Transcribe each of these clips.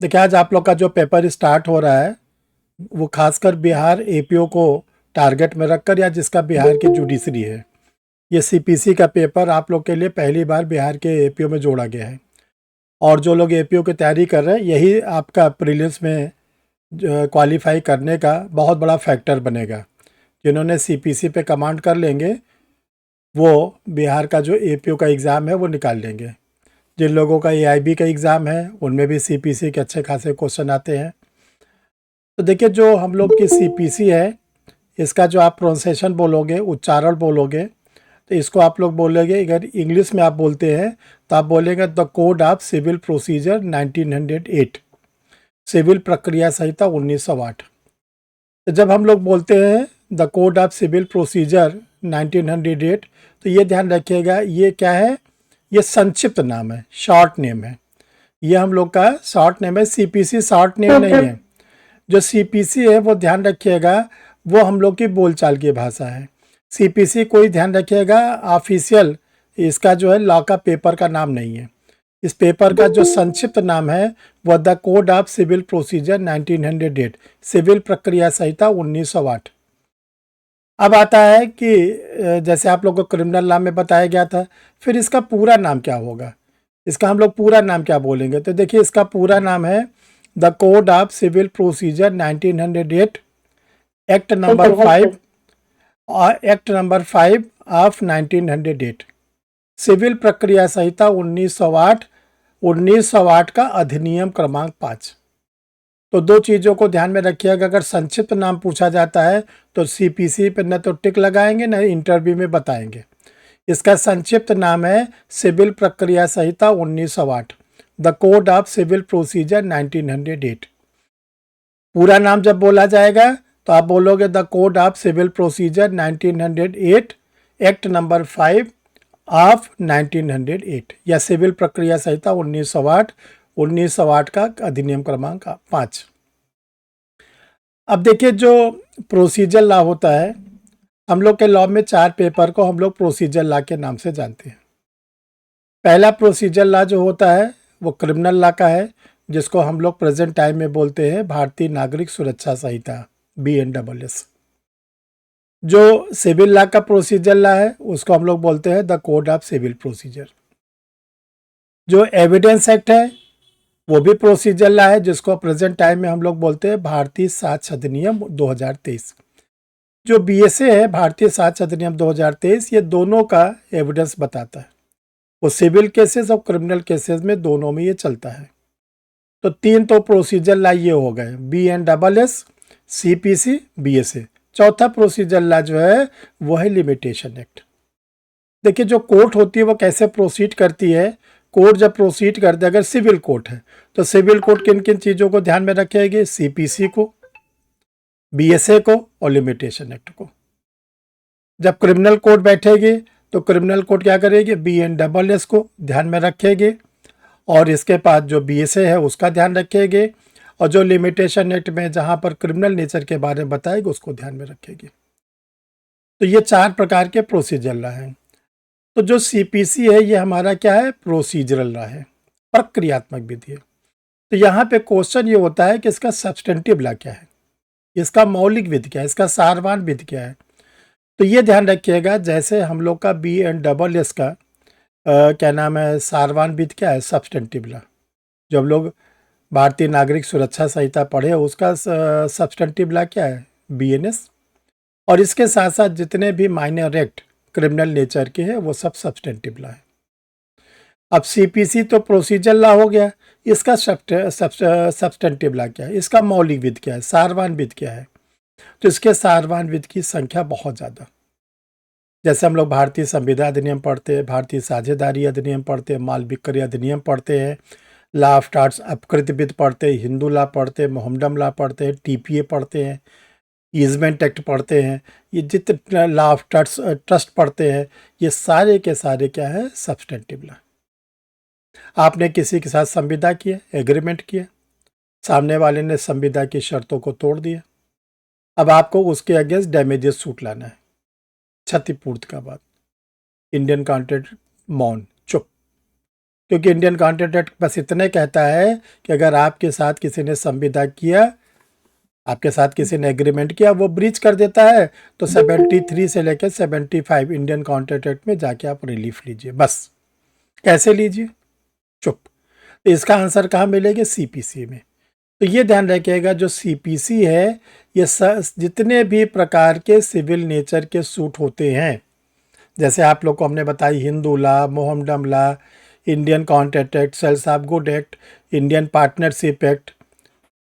देखिए, आज आप लोग का जो पेपर स्टार्ट हो रहा है वो खासकर बिहार एपीओ को टारगेट में रखकर, या जिसका बिहार की जुडिशरी है। ये सीपीसी का पेपर आप लोग के लिए पहली बार बिहार के एपीओ में जोड़ा गया है। और जो लोग एपीओ की तैयारी कर रहे हैं, यही आपका प्रीलिम्स में क्वालिफाई करने का बहुत बड़ा फैक्टर बनेगा। जिन्होंने सीपीसी पे कमांड कर लेंगे वो बिहार का जो एपीओ का एग्ज़ाम है वो निकाल लेंगे। जिन लोगों का एआईबी का एग्ज़ाम है उनमें भी सीपीसी के अच्छे खासे क्वेश्चन आते हैं। तो देखिए, जो हम लोग की सीपीसी है, इसका जो आप प्रोनाउंसिएशन बोलोगे, उच्चारण बोलोगे, तो इसको आप लोग बोलोगे, अगर इंग्लिश में आप बोलते हैं तो आप बोलेंगे the code of civil procedure 1908, civil प्रक्रिया संहिता 1908। तो जब हम लोग बोलते हैं the code of civil procedure 1908, तो ये ध्यान रखिएगा, ये क्या है, ये संक्षिप्त नाम है, शॉर्ट नेम है। ये हम लोग का शॉर्ट नेम है, सीपीसी शॉर्ट नेम नहीं है। जो सीपीसी है वो ध्यान रखिएगा, वो हम लोग की बोलचाल की भाषा है। सीपीसी कोई ध्यान रखिएगा ऑफिशियल इसका जो है लॉ का पेपर का नाम नहीं है। इस पेपर का जो संक्षिप्त नाम है वह the code of civil procedure 1908, civil प्रक्रिया संहिता 1908। अब आता है कि जैसे आप लोग को क्रिमिनल लॉ में बताया गया था, फिर इसका पूरा नाम क्या होगा, इसका हम लोग पूरा नाम क्या बोलेंगे। तो देखिए, इसका पूरा नाम है the code of civil procedure 1908, act number 5, act number 5 of 1908, civil प्रक्रिया संहिता 1908, 1908 का अधिनियम क्रमांक 5। तो दो चीज़ों को ध्यान में रखिएगा, अगर संक्षिप्त नाम पूछा जाता है तो सीपीसी पे न तो टिक लगाएंगे न इंटरव्यू में बताएंगे। इसका संक्षिप्त नाम है सिविल प्रक्रिया संहिता 1908, the code of civil procedure 1908। पूरा नाम जब बोला जाएगा तो आप बोलोगे the code of civil procedure 1908, act number 5 of 1908, या सिविल प्रक्रिया संहिता 1908, 1908 का अधिनियम क्रमांक 5। अब देखिए, जो प्रोसीजर लॉ होता है, हम लोग के लॉ में 4 पेपर को हम लोग प्रोसीजर लॉ के नाम से जानते हैं। पहला प्रोसीजर लॉ जो होता है वो क्रिमिनल लॉ का है, जिसको हम लोग प्रेजेंट टाइम में बोलते हैं भारतीय नागरिक सुरक्षा संहिता, BNSS। जो सिविल लॉ का प्रोसीजर लॉ है उसको हम लोग बोलते हैं the code of civil procedure. जो एविडेंस एक्ट है वो भी प्रोसीजर लॉ है, जिसको प्रेजेंट टाइम में हम लोग बोलते हैं भारतीय साक्ष्य अधिनियम 2023। जो BSA है, भारतीय साक्ष्य अधिनियम 2023, ये दोनों का एविडेंस बताता है। वो सिविल केसेस और क्रिमिनल केसेस में दोनों में ये चलता है। तो 3 तो प्रोसीजर लॉ ये हो गए, BNSS, CPC, BSA। चौथा प्रोसीजर लॉ जो है वो है लिमिटेशन एक्ट। देखिए, जो कोर्ट होती है वो कैसे प्रोसीड करती है। कोर्ट जब प्रोसीड करते, अगर सिविल कोर्ट है तो सिविल कोर्ट किन किन चीज़ों को ध्यान में रखेगी, CPC को, BSA को और लिमिटेशन एक्ट को। जब क्रिमिनल कोर्ट बैठेगी तो क्रिमिनल कोर्ट क्या करेगी, BNSS को ध्यान में रखेगी, और इसके पास जो BSA है उसका ध्यान रखेगी, और जो लिमिटेशन एक्ट में जहां पर क्रिमिनल नेचर के बारे में बताएगी उसको ध्यान में रखेगी। तो ये 4 प्रकार के प्रोसीजर लॉ हैं। तो जो CPC है ये हमारा क्या है, प्रोसीजरल लॉ है, प्रक्रियात्मक विधि है। तो यहाँ पे क्वेश्चन ये होता है कि इसका सब्सटेंटिव लॉ क्या है, इसका मौलिक विधि क्या है, इसका सारवान विधि क्या है। तो ये ध्यान रखिएगा, जैसे हम लोग का BNSS का क्या नाम है, सारवान विधि क्या है, सब्सटेंटिव लॉ। जो हम लोग भारतीय नागरिक सुरक्षा संहिता पढ़े उसका सब्सटेंटिव लॉ क्या है, BNS। और इसके साथ साथ जितने भी माइनर एक्ट क्रिमिनल नेचर के हैं वो सब सब्सटेंटिव लॉ है। अब CPC तो प्रोसीजर लॉ हो गया, इसका सब्सटेंटिव लॉ क्या है, इसका मौलिक विधि क्या है, सारवान विधि क्या है। तो इसके सारवान विधि की संख्या बहुत ज़्यादा। जैसे हम लोग भारतीय संविदा अधिनियम पढ़ते हैं, भारतीय साझेदारी अधिनियम पढ़ते हैं, माल बिक्री अधिनियम पढ़ते हैं, लॉ ऑफ ट्रस्ट अपकृत विधि पढ़ते हैं, हिंदू लॉ पढ़ते हैं, मोहम्मडन लॉ पढ़ते हैं, TPA पढ़ते हैं, ईजमेंट एक्ट पढ़ते हैं, ये जितने लॉ ऑफ ट्रस्ट पढ़ते हैं, ये सारे के सारे क्या है, सब्सटेंटिव लॉ। आपने किसी के साथ संविदा किया, एग्रीमेंट किया, सामने वाले ने संविदा की शर्तों को तोड़ दिया, अब आपको उसके अगेंस्ट डैमेजेस सूट लाना है, क्षतिपूर्ति का बात। इंडियन कॉन्ट्रैक्ट मौन, चुप। क्योंकि इंडियन कॉन्ट्रैक्ट एक्ट बस इतने कहता है कि अगर आपके साथ किसी ने संविदा किया, आपके साथ किसी ने एग्रीमेंट किया, वो ब्रीच कर देता है, तो 73 से लेकर 75 इंडियन कॉन्ट्रैक्ट एक्ट में जाके आप रिलीफ लीजिए। बस कैसे लीजिए? चुप। तो इसका आंसर कहाँ मिलेगा? सीपीसी में। तो ये ध्यान रखिएगा, जो सीपीसी है ये जितने भी प्रकार के सिविल नेचर के सूट होते हैं, जैसे आप लोग को हमने बताई Hindu law, Mohammedan law, Indian contract act, sales of good act, Indian partnership act,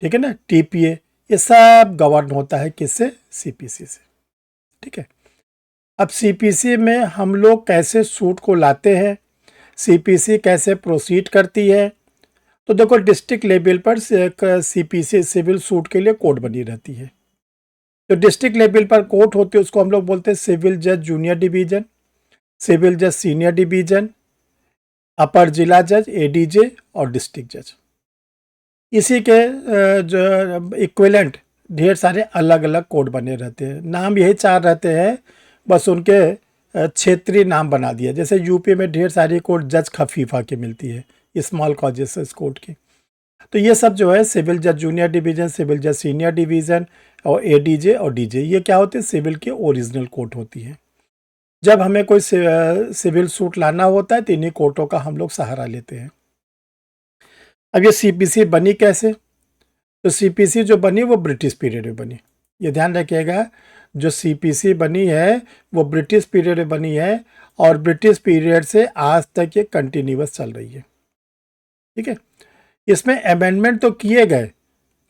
ठीक है ना, टीपीए, ये सब गवर्न होता है किससे? सीपीसी से। ठीक है। अब सीपीसी में हम लोग कैसे सूट को लाते हैं, सीपीसी कैसे प्रोसीड करती है? तो देखो, डिस्ट्रिक्ट लेवल पर सीपीसी सिविल सूट के लिए कोर्ट बनी रहती है। जो डिस्ट्रिक्ट लेवल पर कोर्ट होती है उसको हम लोग बोलते हैं सिविल जज जूनियर डिवीजन, सिविल जज सीनियर डिवीजन, अपर जिला जज एडीजे और डिस्ट्रिक्ट जज। इसी के जो इक्विवेलेंट ढेर सारे अलग अलग कोड बने रहते हैं। नाम यही चार रहते हैं, बस उनके क्षेत्रीय नाम बना दिया। जैसे यूपी में ढेर सारी कोर्ट जज खफीफा की मिलती है, स्मॉल कॉजेस कोर्ट की। तो ये सब जो है सिविल जज जूनियर डिवीज़न, सिविल जज सीनियर डिवीज़न और एडीजे और डीजे, ये क्या होते हैं? सिविल की ओरिजिनल कोर्ट होती है। जब हमें कोई सिविल सूट लाना होता है तो इन्हीं कोर्टों का हम लोग सहारा लेते हैं। अब ये सीपीसी बनी कैसे? तो सीपीसी जो बनी वो ब्रिटिश पीरियड में बनी। ये ध्यान रखिएगा, जो सीपीसी बनी है वो ब्रिटिश पीरियड में बनी है और ब्रिटिश पीरियड से आज तक ये कंटिन्यूअस चल रही है। ठीक है। इसमें अमेंडमेंट तो किए गए,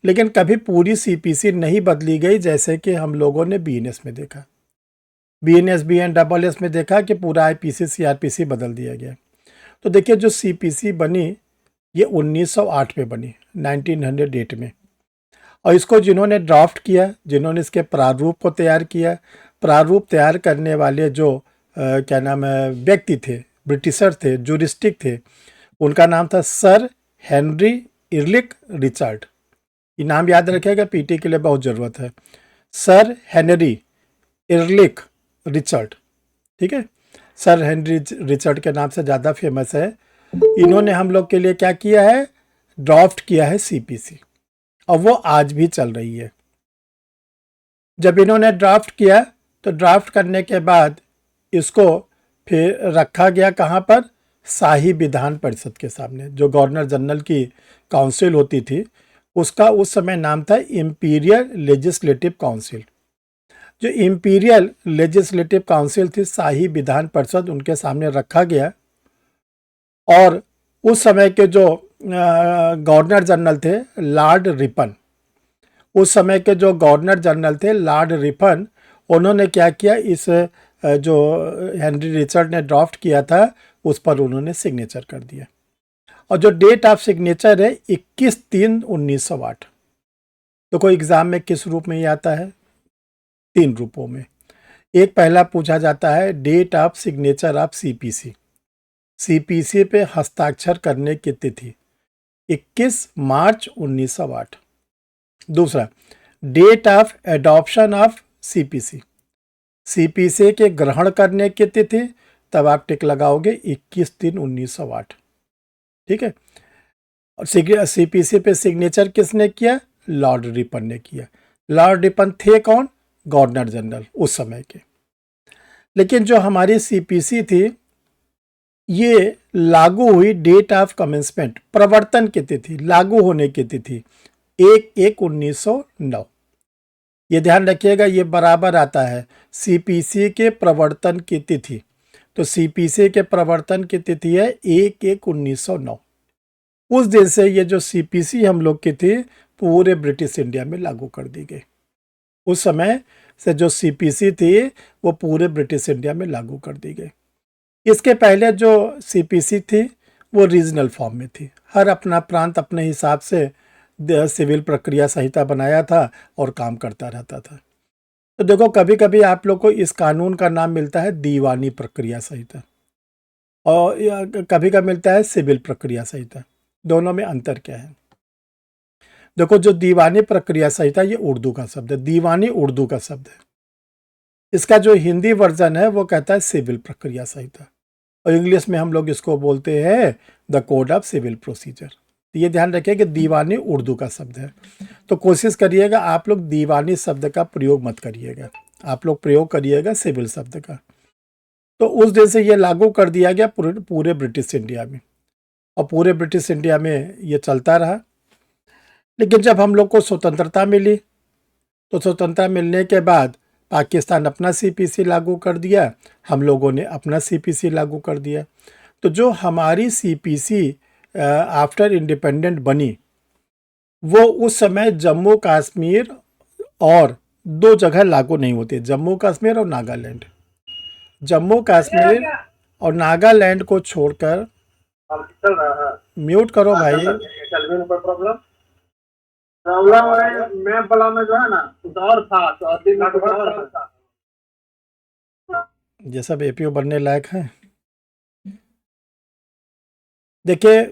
लेकिन कभी पूरी सीपीसी नहीं बदली गई, जैसे कि हम लोगों ने बीएनएस में देखा, बीएनएस बीएनडबलएस में देखा कि पूरा आईपीसी सीआरपीसी बदल दिया गया। तो देखिए, जो सीपीसी बनी ये 1908 में बनी, 1908 में। और इसको जिन्होंने ड्राफ्ट किया, जिन्होंने इसके प्रारूप को तैयार किया, प्रारूप तैयार करने वाले जो क्या नाम है व्यक्ति थे, ब्रिटिशर थे, जूरिस्टिक थे, उनका नाम था सर हेनरी इरलिक रिचर्ड। ये नाम याद रखिएगा, पीटी के लिए बहुत ज़रूरत है। Sir Henry Ehrlich Richard. ठीक है, सर हेनरी रिचर्ड के नाम से ज़्यादा फेमस है। इन्होंने हम लोग के लिए क्या किया है? ड्राफ्ट किया है सीपीसी, और वो आज भी चल रही है। जब इन्होंने ड्राफ्ट किया तो ड्राफ्ट करने के बाद इसको फिर रखा गया कहाँ पर? शाही विधान परिषद के सामने। जो गवर्नर जनरल की काउंसिल होती थी, उसका उस समय नाम था इंपीरियल लेजिस्लेटिव काउंसिल। जो इंपीरियल लेजिस्लेटिव काउंसिल थी, शाही विधान परिषद, उनके सामने रखा गया। और उस समय के जो गवर्नर जनरल थे लॉर्ड रिपन, उस समय के जो गवर्नर जनरल थे लॉर्ड रिपन, उन्होंने क्या किया? इस जो हेनरी रिचर्ड ने ड्राफ्ट किया था उस पर उन्होंने सिग्नेचर कर दिया। और जो डेट ऑफ सिग्नेचर है 21/3/1908। देखो, एग्जाम में किस रूप में ये आता है? 3 रूपों में। एक पहला पूछा जाता है date of signature of CPC, CPC पे हस्ताक्षर करने की तिथि 21 मार्च 1908। दूसरा, date of adoption of CPC, CPC के ग्रहण करने की तिथि, तब आप टिक लगाओगे 21/3/1908। ठीक है। और सीपीसी पे सिग्नेचर किसने किया? लॉर्ड रिपन ने किया। लॉर्ड रिपन थे कौन? गवर्नर जनरल उस समय के। लेकिन जो हमारी सीपीसी थी ये लागू हुई डेट ऑफ कमेंसमेंट, प्रवर्तन की तिथि, लागू होने की तिथि 1/1/1909। ये ध्यान रखिएगा, ये बराबर आता है सीपीसी के प्रवर्तन की तिथि। तो सीपीसी के प्रवर्तन की तिथि है 1/1/1909। उस दिन से ये जो सीपीसी हम लोग की थी पूरे ब्रिटिश इंडिया में लागू कर दी गई। उस समय से जो सीपीसी थी वो पूरे ब्रिटिश इंडिया में लागू कर दी गई। इसके पहले जो सीपीसी थी वो रीजनल फॉर्म में थी। हर अपना प्रांत अपने हिसाब से सिविल प्रक्रिया संहिता बनाया था और काम करता रहता था। तो देखो, कभी कभी आप लोग को इस कानून का नाम मिलता है दीवानी प्रक्रिया संहिता, और कभी कभी मिलता है सिविल प्रक्रिया संहिता। दोनों में अंतर क्या है? देखो, जो दीवानी प्रक्रिया संहिता ये उर्दू का शब्द है, दीवानी उर्दू का शब्द है। इसका जो हिंदी वर्जन है वो कहता है सिविल प्रक्रिया संहिता। और इंग्लिश में हम लोग इसको बोलते हैं the code of civil procedure. तो ये ध्यान रखिए कि दीवानी उर्दू का शब्द है, तो कोशिश करिएगा आप लोग दीवानी शब्द का प्रयोग मत करिएगा, आप लोग प्रयोग करिएगा सिविल शब्द का। तो उस दिन से ये लागू कर दिया गया पूरे ब्रिटिश इंडिया में, और पूरे ब्रिटिश इंडिया में ये चलता रहा। लेकिन जब हम लोग को स्वतंत्रता मिली, तो स्वतंत्रता मिलने के बाद पाकिस्तान अपना सीपीसी लागू कर दिया, हम लोगों ने अपना सीपीसी लागू कर दिया। तो जो हमारी सीपीसी आफ्टर इंडिपेंडेंट बनी, वो उस समय जम्मू कश्मीर और दो जगह लागू नहीं होती, जम्मू कश्मीर और नागालैंड। जम्मू कश्मीर और नागालैंड को छोड़कर, म्यूट करो भाई, मैं बड़ा में जो है ना उधर था, तो ये सब एपीओ बनने लायक है। देखिए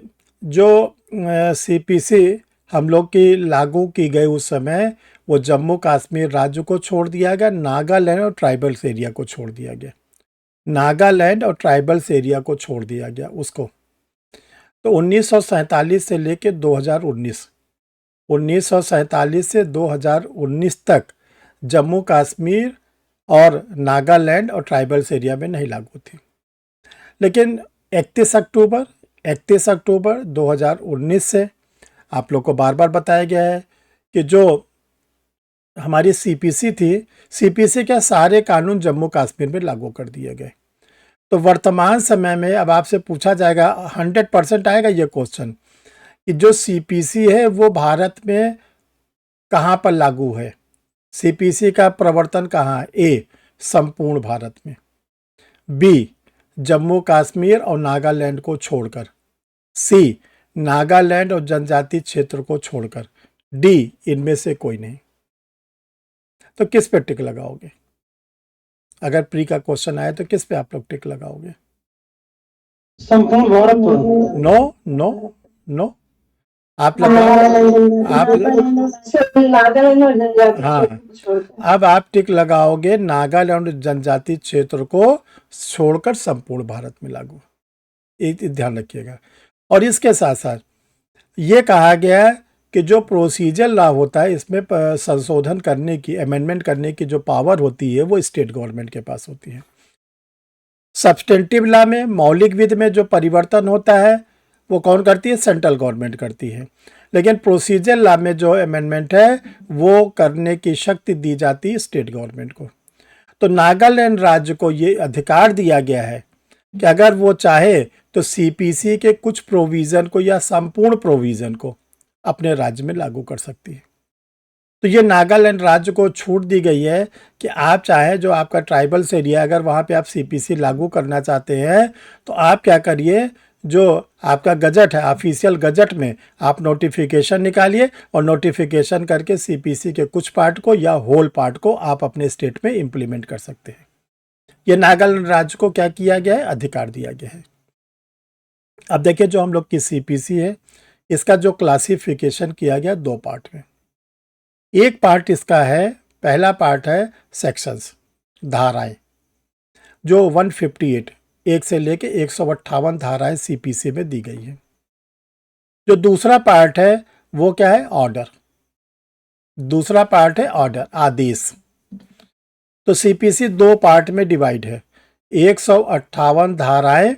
जो सीपीसी हम लोग की लागू की गई उस समय, वो जम्मू कश्मीर राज्य को छोड़ दिया गया, नागालैंड और ट्राइबल्स एरिया को छोड़ दिया गया, नागालैंड और ट्राइबल्स एरिया को छोड़ दिया गया उसको। तो 1947 से लेके 2019, 1947 से 2019 तक जम्मू कश्मीर और नागालैंड और ट्राइबल्स एरिया में नहीं लागू थी। लेकिन 31 अक्टूबर 2019 से आप लोग को बार बार बताया गया है कि जो हमारी सीपीसी थी, सीपीसी के सारे कानून जम्मू कश्मीर में लागू कर दिए गए। तो वर्तमान समय में अब आपसे पूछा जाएगा, 100% आएगा ये क्वेश्चन कि जो सीपीसी है वो भारत में कहाँ पर लागू है, सीपीसी का प्रवर्तन कहाँ है? ए, संपूर्ण भारत में, बी, जम्मू कश्मीर और नागालैंड को छोड़कर, सी, नागालैंड और जनजाति क्षेत्र को छोड़कर, डी, इनमें से कोई नहीं। तो किस पे टिक लगाओगे? अगर प्री का क्वेश्चन आए तो किस पे आप लोग टिक लगाओगे? संपूर्ण भारत पर। नो नो नो, आप हाँ, अब आप टिक लगाओगे नागालैंड जनजाति क्षेत्र को छोड़कर संपूर्ण भारत में लागू, एक ध्यान रखिएगा। और इसके साथ साथ ये कहा गया कि जो प्रोसीजर लॉ होता है, इसमें संशोधन करने की, अमेंडमेंट करने की जो पावर होती है वो स्टेट गवर्नमेंट के पास होती है। सब्सटेंटिव लॉ में, मौलिक विधि में जो परिवर्तन होता है वो कौन करती है? सेंट्रल गवर्नमेंट करती है। लेकिन प्रोसीजर लॉ में जो अमेंडमेंट है वो करने की शक्ति दी जाती है स्टेट गवर्नमेंट को। तो नागालैंड राज्य को ये अधिकार दिया गया है कि अगर वो चाहे तो सीपीसी के कुछ प्रोविज़न को या संपूर्ण प्रोविज़न को अपने राज्य में लागू कर सकती है। तो ये नागालैंड राज्य को छूट दी गई है कि आप चाहे जो आपका ट्राइबल्स एरिया, अगर वहाँ पे आप सीपीसी लागू करना चाहते हैं तो आप क्या करिए, जो आपका गजट है, ऑफिशियल गजट में आप नोटिफिकेशन निकालिए और नोटिफिकेशन करके सीपीसी के कुछ पार्ट को या होल पार्ट को आप अपने स्टेट में इम्प्लीमेंट कर सकते हैं। ये नागालैंड राज्य को क्या किया गया है? अधिकार दिया गया है। अब देखिए जो हम लोग की सीपीसी है, इसका जो क्लासिफिकेशन किया गया दो पार्ट में। एक पार्ट इसका है, पहला पार्ट है सेक्शंस, धाराएं, जो 158 एक से लेके 158 धाराएं सीपीसी में दी गई है। जो दूसरा पार्ट है वो क्या है? ऑर्डर। दूसरा पार्ट है ऑर्डर, आदेश। तो सीपीसी दो पार्ट में डिवाइड है, 158 धाराएं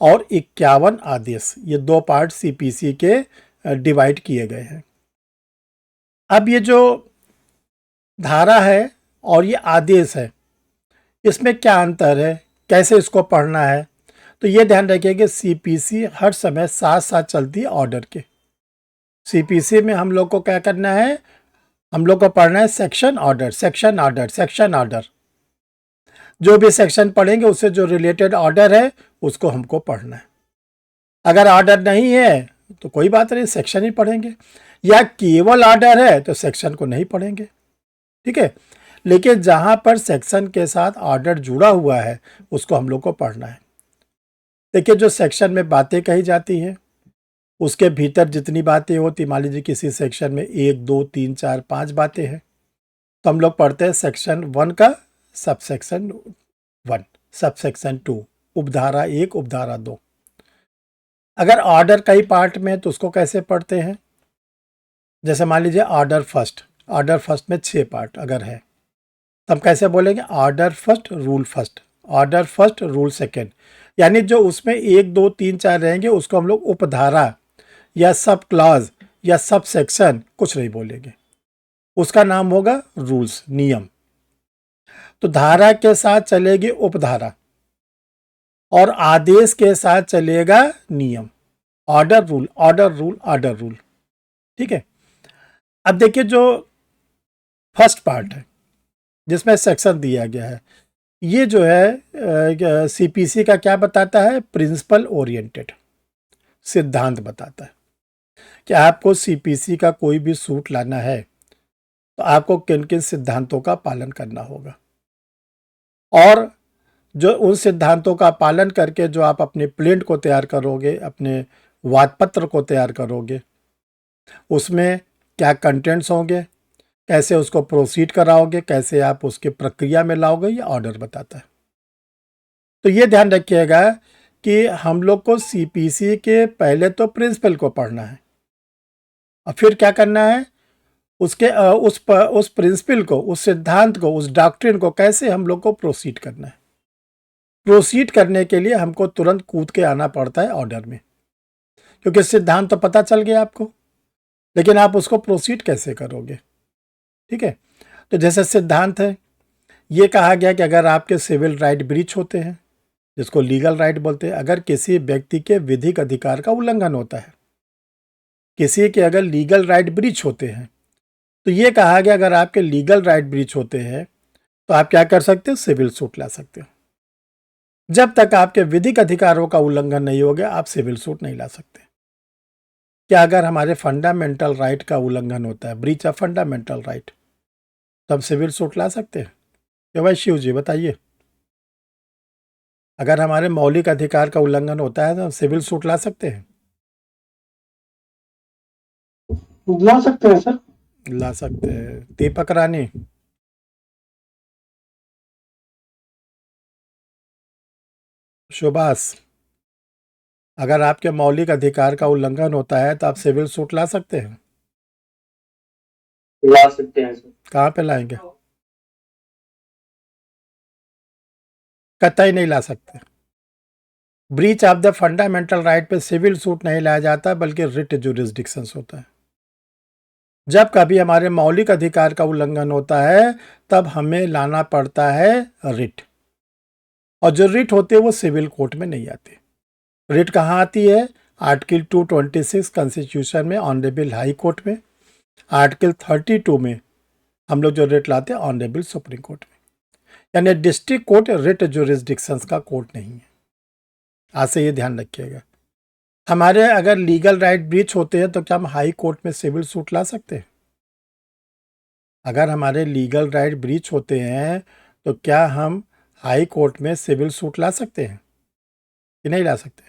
और 51 आदेश, ये दो पार्ट सीपीसी के डिवाइड किए गए हैं। अब ये जो धारा है और ये आदेश है, इसमें क्या अंतर है, कैसे इसको पढ़ना है? तो ये ध्यान रखिए कि सीपीसी हर समय साथ साथ चलती है ऑर्डर के। सीपीसी में हम लोग को क्या करना है? हम लोग को पढ़ना है section order, section order, section order. जो भी सेक्शन पढ़ेंगे उससे जो रिलेटेड ऑर्डर है उसको हमको पढ़ना है। अगर ऑर्डर नहीं है तो कोई बात नहीं, सेक्शन ही पढ़ेंगे, या केवल ऑर्डर है तो सेक्शन को नहीं पढ़ेंगे, ठीक है। लेकिन जहां पर सेक्शन के साथ ऑर्डर जुड़ा हुआ है उसको हम लोग को पढ़ना है। देखिए जो सेक्शन में बातें कही जाती हैं उसके भीतर जितनी बातें होती, मान लीजिए किसी सेक्शन में 1 2 3 4 5 बातें हैं, तो हम लोग पढ़ते हैं सेक्शन 1 का सबसेक्शन 1, सबसेक्शन 2, उपधारा 1, उपधारा 2। अगर ऑर्डर कई पार्ट में है तो उसको कैसे पढ़ते हैं? जैसे मान लीजिए ऑर्डर फर्स्ट में 6 पार्ट अगर है, तो हम कैसे बोलेंगे? Order first rule first, order first rule second. यानी जो उसमें 1, 2, 3, 4 रहेंगे उसको हम लोग उपधारा या सब क्लॉज या सब सेक्शन कुछ नहीं बोलेंगे, उसका नाम होगा रूल्स, नियम। तो धारा के साथ चलेगी उपधारा और आदेश के साथ चलेगा नियम। Order rule, order rule, order rule. ठीक है। अब देखिए जो फर्स्ट पार्ट है जिसमें सेक्शन दिया गया है, ये जो है सीपीसी का क्या बताता है? प्रिंसिपल ओरिएंटेड, सिद्धांत बताता है कि आपको सीपीसी का कोई भी सूट लाना है तो आपको किन किन सिद्धांतों का पालन करना होगा, और जो उन सिद्धांतों का पालन करके जो आप अपने प्लेंट को तैयार करोगे, अपने वादपत्र को तैयार करोगे, उसमें क्या कंटेंट्स होंगे, कैसे उसको प्रोसीड कराओगे, कैसे आप उसकी प्रक्रिया में लाओगे, ये ऑर्डर बताता है। तो ये ध्यान रखिएगा कि हम लोग को सीपीसी के पहले तो प्रिंसिपल को पढ़ना है और फिर क्या करना है, उसके उस प्रिंसिपल को, उस सिद्धांत को, उस डॉक्ट्रिन को कैसे हम लोग को प्रोसीड करना है। प्रोसीड करने के लिए हमको तुरंत कूद के आना पड़ता है ऑर्डर में, क्योंकि सिद्धांत तो पता चल गया आपको, लेकिन आप उसको प्रोसीड कैसे करोगे। ठीक है। तो जैसे सिद्धांत है, ये कहा गया कि अगर आपके सिविल राइट ब्रीच होते हैं, जिसको लीगल राइट बोलते हैं, अगर किसी व्यक्ति के विधिक अधिकार का उल्लंघन होता है, किसी के अगर लीगल राइट ब्रीच होते हैं, तो ये कहा गया अगर आपके लीगल राइट ब्रीच होते हैं तो आप क्या कर सकते हो? सिविल सूट ला सकते हो। जब तक आपके विधिक अधिकारों का उल्लंघन नहीं हो गया आप सिविल सूट नहीं ला सकते। क्या अगर हमारे फंडामेंटल राइट का उल्लंघन होता है, ब्रीच ऑफ फंडामेंटल राइट, तो हम सिविल सूट ला सकते हैं? क्या भाई शिव जी बताइए, अगर हमारे मौलिक अधिकार का उल्लंघन होता है तो हम सिविल सूट ला सकते हैं? ला सकते हैं सर। ला सकते हैं। दीपक रानी, सुभाष, अगर आपके मौलिक अधिकार का उल्लंघन होता है तो आप सिविल सूट ला सकते हैं? ला सकते हैं सर। कहाँ पे लाएंगे? कतई नहीं ला सकते। Breach of the fundamental right पे सिविल सूट नहीं लाया जाता बल्कि रिट जुरिस्डिक्शन होता है। जब कभी हमारे मौलिक अधिकार का उल्लंघन होता है तब हमें लाना पड़ता है रिट, और जो रिट होते हैं वो सिविल कोर्ट में नहीं आते। रिट कहाँ आती है? आर्टिकल 226 कॉन्स्टिट्यूशन में ऑनरेबल हाई कोर्ट में, आर्टिकल 32 में हम लोग जो रिट लाते हैं ऑनरेबल सुप्रीम कोर्ट में। यानी डिस्ट्रिक्ट कोर्ट रिट जुरिस्डिक्शंस का कोर्ट नहीं है। आज से ये ध्यान रखिएगा। हमारे अगर लीगल राइट ब्रीच होते हैं तो क्या हम हाई कोर्ट में सिविल सूट ला सकते हैं? अगर हमारे लीगल राइट ब्रीच होते हैं तो क्या हम हाई कोर्ट में सिविल सूट ला सकते हैं कि नहीं ला सकते?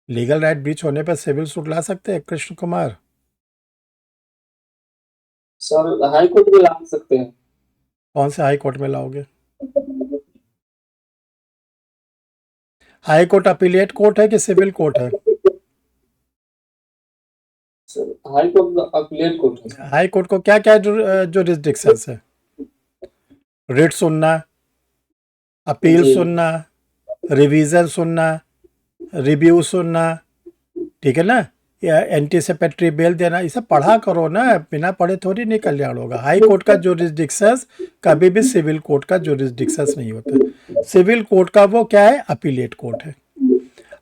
लीगल राइट ब्रीच होने पर सिविल सूट ला सकते हैं Krishna Kumar? Sir high court में ला सकते हैं। कौन से हाई कोर्ट में लाओगे? हाई कोर्ट अपीलेट कोर्ट है कि सिविल कोर्ट है? Sir high court appellate court है। हाई कोर्ट को क्या क्या जुरिस्डिक्शंस है? रिट सुनना, अपील जी। सुनना, रिवीजन सुनना, रिव्यू सुनना, ठीक है ना, या एंटीसिपेटरी बेल देना, ये सब पढ़ा करो ना, बिना पढ़े थोड़ी नहीं कल्याण होगा। हाई कोर्ट का जुरिस्डिक्शंस कभी भी सिविल कोर्ट का जुरिस्डिक्शंस नहीं होता। सिविल कोर्ट का वो क्या है? अपीलेट कोर्ट है।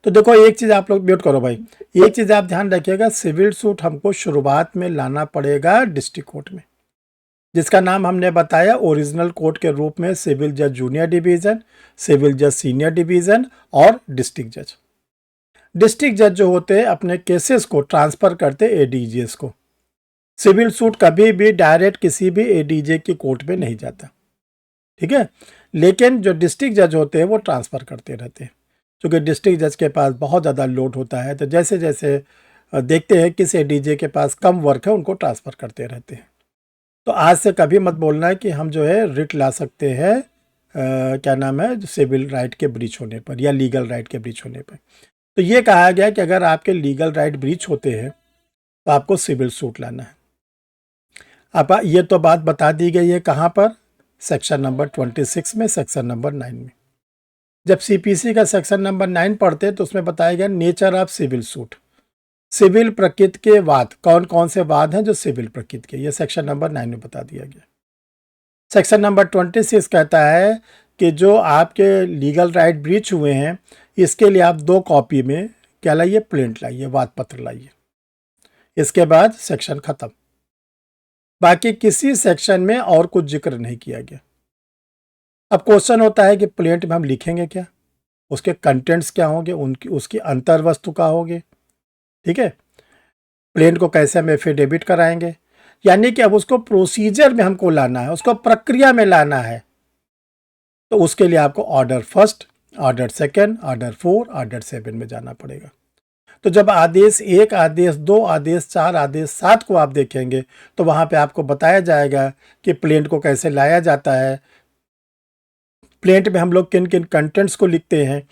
तो देखो एक चीज़ आप लोग म्यूट करो भाई, एक चीज़ आप ध्यान रखिएगा, सिविल सूट हमको शुरुआत में लाना पड़ेगा डिस्ट्रिक्ट कोर्ट में, जिसका नाम हमने बताया ओरिजिनल कोर्ट के रूप में सिविल जज जूनियर डिवीज़न, सिविल जज सीनियर डिवीज़न और डिस्ट्रिक्ट जज। डिस्ट्रिक्ट जज जो होते हैं अपने केसेस को ट्रांसफ़र करते एडीजेस को। सिविल सूट कभी भी डायरेक्ट किसी भी एडीजे की कोर्ट में नहीं जाता, ठीक है, लेकिन जो डिस्ट्रिक्ट जज होते हैं वो ट्रांसफ़र करते रहते हैं, क्योंकि डिस्ट्रिक्ट जज के पास बहुत ज़्यादा लोड होता है। तो जैसे जैसे देखते हैं किस एडीजे के पास कम वर्क है उनको ट्रांसफ़र करते रहते हैं। तो आज से कभी मत बोलना है कि हम जो है रिट ला सकते हैं क्या नाम है, सिविल राइट के ब्रीच होने पर या लीगल राइट के ब्रीच होने पर। तो ये कहा गया कि अगर आपके लीगल राइट ब्रीच होते हैं तो आपको सिविल सूट लाना है। अब ये तो बात बता दी गई है कहाँ पर, सेक्शन नंबर 26 में, सेक्शन नंबर 9 में। जब सीपीसी का सेक्शन नंबर 9 पढ़ते तो उसमें बताया गया nature of civil suit, civil प्रकृति के वाद, कौन कौन से वाद हैं जो सिविल प्रकृति के, ये सेक्शन नंबर 9 में बता दिया गया। सेक्शन नंबर 26 कहता है कि जो आपके लीगल राइट ब्रीच हुए हैं इसके लिए आप 2 कॉपी में क्या लाइए, प्रिंट लाइए, वाद पत्र लाइए। इसके बाद सेक्शन खत्म। बाकी किसी सेक्शन में और कुछ जिक्र नहीं किया गया। अब क्वेश्चन होता है कि प्लेंट में हम लिखेंगे क्या, उसके कंटेंट्स क्या होंगे, उसकी अंतर वस्तु क्या होगी, ठीक है, प्लेंट को कैसे हम एफिडेविट कराएंगे, यानी कि अब उसको प्रोसीजर में हमको लाना है, उसको प्रक्रिया में लाना है। तो उसके लिए आपको order first, order second, order 4, order 7 में जाना पड़ेगा। तो जब आदेश 1, आदेश 2, आदेश 4, आदेश 7 को आप देखेंगे तो वहाँ पे आपको बताया जाएगा कि प्लेंट को कैसे लाया जाता है, प्लेंट में हम लोग किन किन कंटेंट्स को लिखते हैं,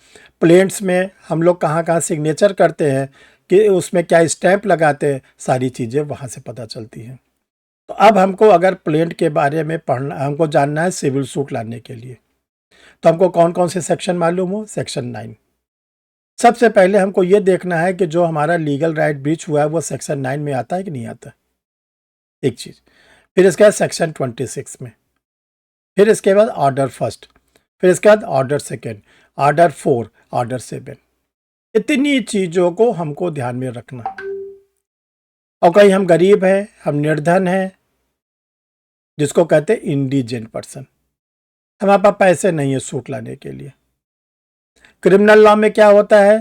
प्लेंट्स में हम लोग कहाँ कहाँ सिग्नेचर करते हैं, कि उसमें क्या स्टैंप लगाते हैं, सारी चीज़ें वहाँ से पता चलती हैं। तो अब हमको अगर प्लेंट के बारे में पढ़ना, हमको जानना है सिविल सूट लाने के लिए, तो हमको कौन कौन से सेक्शन मालूम हो, सेक्शन 9। सबसे पहले हमको ये देखना है कि जो हमारा लीगल राइट ब्रीच हुआ है वो सेक्शन 9 में आता है कि नहीं आता, एक चीज़। फिर इसके बाद सेक्शन 26 में, फिर इसके बाद ऑर्डर फर्स्ट, फिर इसके बाद ऑर्डर सेकेंड, ऑर्डर 4, ऑर्डर 7। इतनी चीज़ों को हमको ध्यान में रखना। और कहीं हम गरीब हैं, हम निर्धन हैं, जिसको कहते हैं इंडिजेंट पर्सन, हमारे पास पैसे नहीं है सूट लाने के लिए। क्रिमिनल लॉ में क्या होता है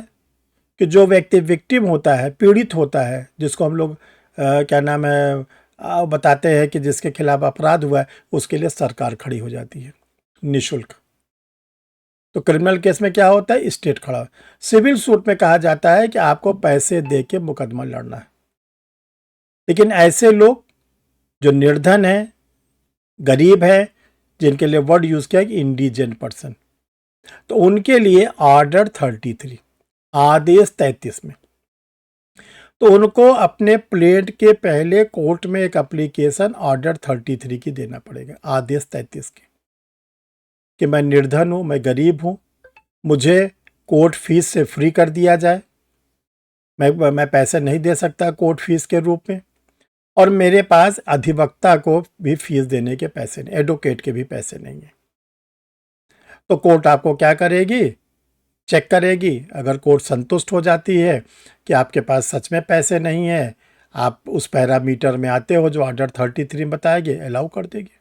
कि जो व्यक्ति विक्टिम होता है, पीड़ित होता है, जिसको हम लोग क्या नाम है बताते हैं कि जिसके खिलाफ अपराध हुआ है, उसके लिए सरकार खड़ी हो जाती है निःशुल्क। तो क्रिमिनल केस में क्या होता है, स्टेट खड़ा। सिविल सूट में कहा जाता है कि आपको पैसे दे के मुकदमा लड़ना है। लेकिन ऐसे लोग जो निर्धन है, गरीब है, जिनके लिए वर्ड यूज किया है इंडिजेंट पर्सन, तो उनके लिए ऑर्डर 33, आदेश 33 में, तो उनको अपने प्लेंट के पहले कोर्ट में एक एप्लीकेशन ऑर्डर 33 की देना पड़ेगा, आदेश 33 की, कि मैं निर्धन हूं, मैं गरीब हूं, मुझे कोर्ट फीस से फ्री कर दिया जाए, मैं पैसे नहीं दे सकता कोर्ट फीस के रूप में, और मेरे पास अधिवक्ता को भी फीस देने के पैसे नहीं, एडवोकेट के भी पैसे नहीं है। तो कोर्ट आपको क्या करेगी, चेक करेगी। अगर कोर्ट संतुष्ट हो जाती है कि आपके पास सच में पैसे नहीं है, आप उस पैरामीटर में आते हो जो ऑर्डर 33 में बताएगी, अलाउ कर देगी।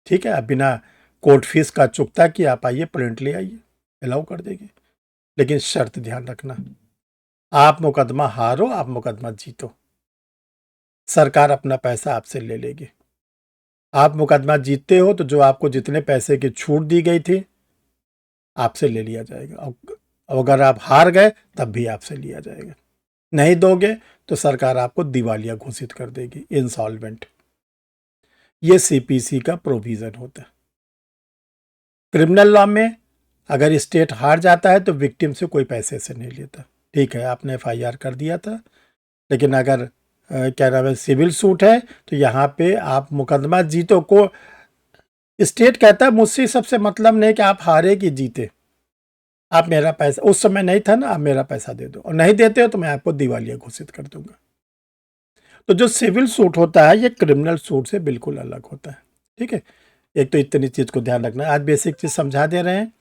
ठीक है, आप बिना कोर्ट फीस का चुकता किए आप आइए, प्रिंट ले आइए, अलाउ कर देगी। लेकिन शर्त ध्यान रखना, आप मुकदमा हारो, आप मुकदमा जीतो, सरकार अपना पैसा आपसे ले लेगी। आप मुकदमा जीतते हो तो जो आपको जितने पैसे की छूट दी गई थी आपसे ले लिया जाएगा, और अगर आप हार गए तब भी आपसे लिया जाएगा। नहीं दोगे तो सरकार आपको दिवालिया घोषित कर देगी, इंसॉल्वेंट। ये सीपीसी का प्रोविजन होता है। क्रिमिनल लॉ में अगर स्टेट हार जाता है तो विक्टिम से कोई पैसे से नहीं लेता। ठीक है, आपने एफआईआर कर दिया था, लेकिन अगर क्या नाम है सिविल सूट है तो यहाँ पे आप मुकदमा जीतो को स्टेट कहता है मुझसे सबसे मतलब नहीं कि आप हारे कि जीते, आप मेरा पैसा, उस समय नहीं था ना, आप मेरा पैसा दे दो, और नहीं देते हो तो मैं आपको दिवालिया घोषित कर दूंगा। तो जो सिविल सूट होता है ये क्रिमिनल सूट से बिल्कुल अलग होता है। ठीक है, एक तो इतनी चीज को ध्यान रखना, आज बेसिक चीज समझा दे रहे हैं।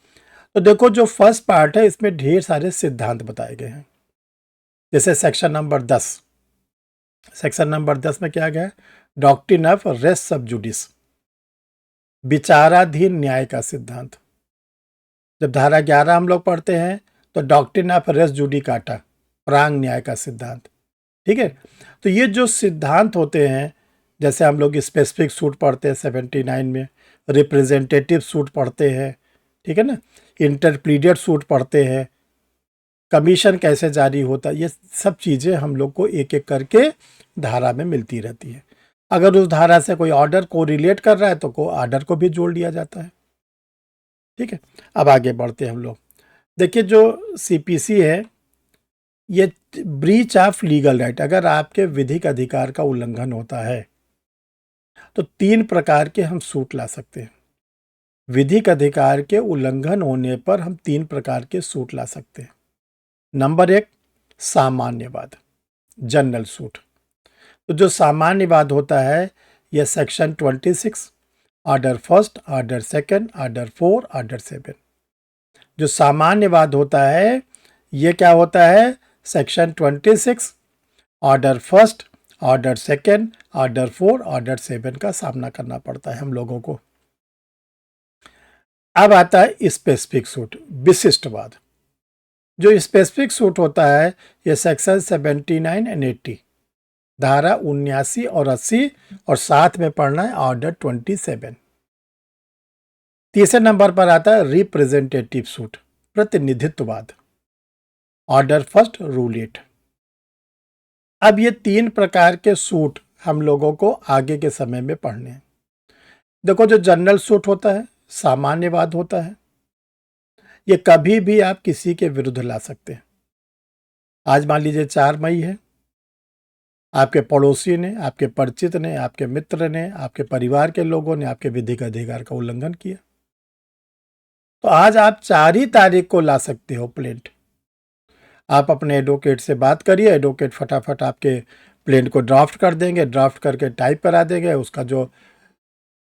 तो देखो जो फर्स्ट पार्ट है इसमें ढेर सारे सिद्धांत बताए गए हैं। जैसे सेक्शन नंबर 10, सेक्शन नंबर 10 में क्या गया, डॉक्ट्रिन ऑफ रेस सब जुडिस, विचाराधीन न्याय का सिद्धांत। जब धारा 11 हम लोग पढ़ते हैं तो डॉक्ट्रिन ऑफ रेस जुडिकाटा, प्रांग न्याय का सिद्धांत। ठीक है, तो ये जो सिद्धांत होते हैं, जैसे हम लोग स्पेसिफिक सूट पढ़ते हैं 79 में, रिप्रेजेंटेटिव सूट पढ़ते हैं, ठीक है ना, इंटरप्लीडेड सूट पढ़ते हैं, कमीशन कैसे जारी होता है, ये सब चीज़ें हम लोग को एक एक करके धारा में मिलती रहती है। अगर उस धारा से कोई ऑर्डर को रिलेट कर रहा है तो ऑर्डर को भी जोड़ लिया जाता है। ठीक है, अब आगे बढ़ते हैं हम लोग। देखिए जो सीपीसी है ये ब्रीच ऑफ लीगल राइट, अगर आपके विधिक अधिकार का उल्लंघन होता है तो 3 प्रकार के हम सूट ला सकते हैं। विधिक अधिकार के उल्लंघन होने पर हम 3 प्रकार के सूट ला सकते हैं। नंबर 1, सामान्य वाद, जनरल सूट। तो जो सामान्य वाद होता है यह section 26, order first, order second, order 4, order 7। जो सामान्य वाद होता है ये क्या होता है, section 26, order first, order second, order 4, order 7 का सामना करना पड़ता है हम लोगों को। अब आता है स्पेसिफिक सूट, विशिष्टवाद। जो स्पेसिफिक सूट होता है ये सेक्शन 79 एंड 80, धारा 79 और 80, और साथ में पढ़ना है ऑर्डर 27। तीसरे नंबर पर आता है रिप्रेजेंटेटिव सूट, प्रतिनिधित्ववाद, ऑर्डर फर्स्ट, रूल 8। अब ये 3 प्रकार के सूट हम लोगों को आगे के समय में पढ़ने हैं। देखो जो जनरल सूट होता है, सामान्यवाद होता है, ये कभी भी आप किसी के विरुद्ध ला सकते हैं। आज मान लीजिए 4 मई है, आपके पड़ोसी ने, आपके परिचित ने, आपके मित्र ने, आपके परिवार के लोगों ने आपके विधिक अधिकार का उल्लंघन किया, तो आज आप 4 ही तारीख को ला सकते हो प्लेंट। आप अपने एडवोकेट से बात करिए, एडवोकेट फटाफट आपके प्लेंट को ड्राफ्ट कर देंगे, ड्राफ्ट करके टाइप करा देंगे, उसका जो